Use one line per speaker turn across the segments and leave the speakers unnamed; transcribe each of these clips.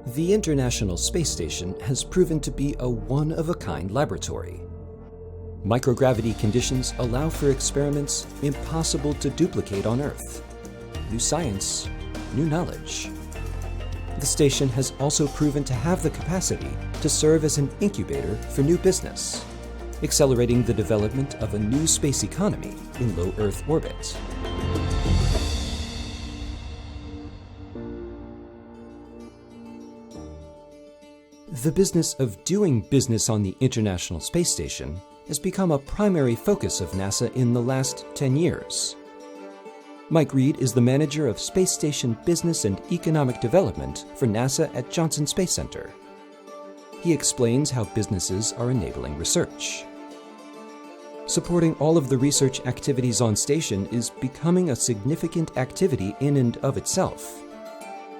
The International Space Station has proven to be a one-of-a-kind laboratory. Microgravity conditions allow for experiments impossible to duplicate on Earth. New science, new knowledge. The station has also proven to have the capacity to serve as an incubator for new business, accelerating the development of a new space economy in low Earth orbit. The business of doing business on the International Space Station has become a primary focus of NASA in the last 10 years. Mike Reed is the manager of Space Station Business and Economic Development for NASA at Johnson Space Center. He explains how businesses are enabling research. Supporting all of the research activities on station is becoming a significant activity in and of itself.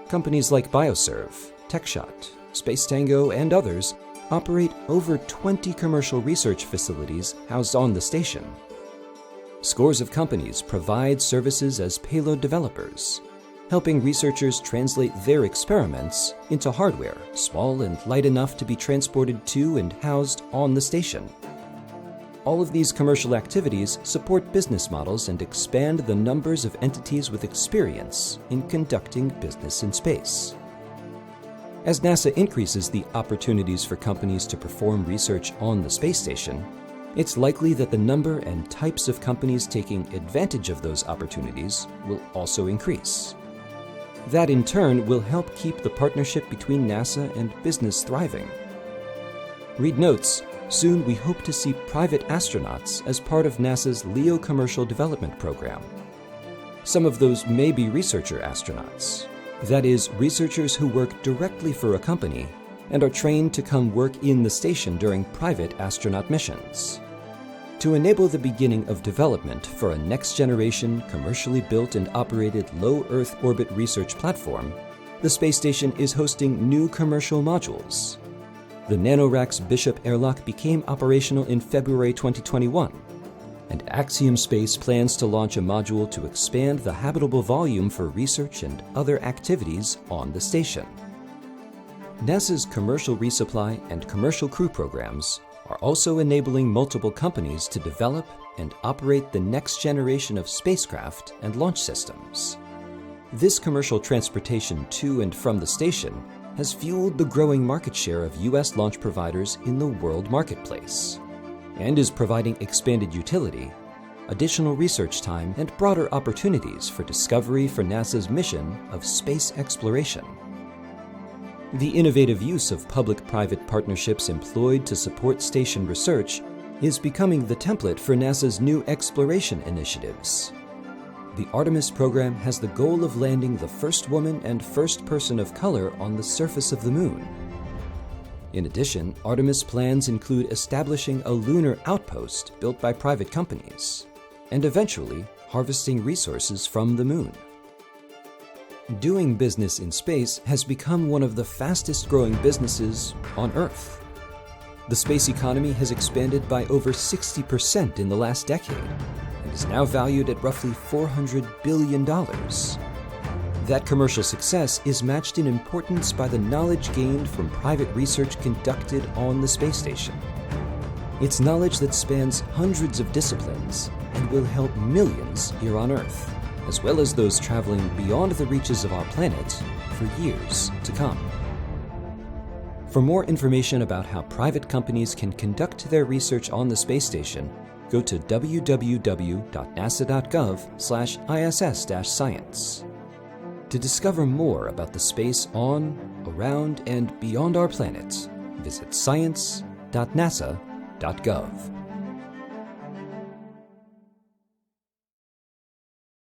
Companies like Bioserve, TechShot, Space Tango, and others operate over 20 commercial research facilities housed on the station. Scores of companies provide services as payload developers, helping researchers translate their experiments into hardware small and light enough to be transported to and housed on the station. All of these commercial activities support business models and expand the numbers of entities with experience in conducting business in space. As NASA increases the opportunities for companies to perform research on the space station, it's likely that the number and types of companies taking advantage of those opportunities will also increase. That in turn will help keep the partnership between NASA and business thriving. Reed notes, soon we hope to see private astronauts as part of NASA's LEO commercial development program. Some of those may be researcher astronauts. That is, researchers who work directly for a company and are trained to come work in the station during private astronaut missions. To enable the beginning of development for a next-generation, commercially built and operated low Earth orbit research platform, the space station is hosting new commercial modules. The NanoRacks Bishop airlock became operational in February 2021, and Axiom Space plans to launch a module to expand the habitable volume for research and other activities on the station. NASA's commercial resupply and commercial crew programs are also enabling multiple companies to develop and operate the next generation of spacecraft and launch systems. This commercial transportation to and from the station has fueled the growing market share of U.S. launch providers in the world marketplace, and is providing expanded utility, additional research time, and broader opportunities for discovery for NASA's mission of space exploration. The innovative use of public-private partnerships employed to support station research is becoming the template for NASA's new exploration initiatives. The Artemis program has the goal of landing the first woman and first person of color on the surface of the Moon. In addition, Artemis plans include establishing a lunar outpost built by private companies, and eventually harvesting resources from the Moon. Doing business in space has become one of the fastest-growing businesses on Earth. The space economy has expanded by over 60% in the last decade, and is now valued at roughly $400 billion. That commercial success is matched in importance by the knowledge gained from private research conducted on the space station. It's knowledge that spans hundreds of disciplines and will help millions here on Earth, as well as those traveling beyond the reaches of our planet for years to come. For more information about how private companies can conduct their research on the space station, go to www.nasa.gov/ISS-science. To discover more about the space on, around, and beyond our planet, visit science.nasa.gov.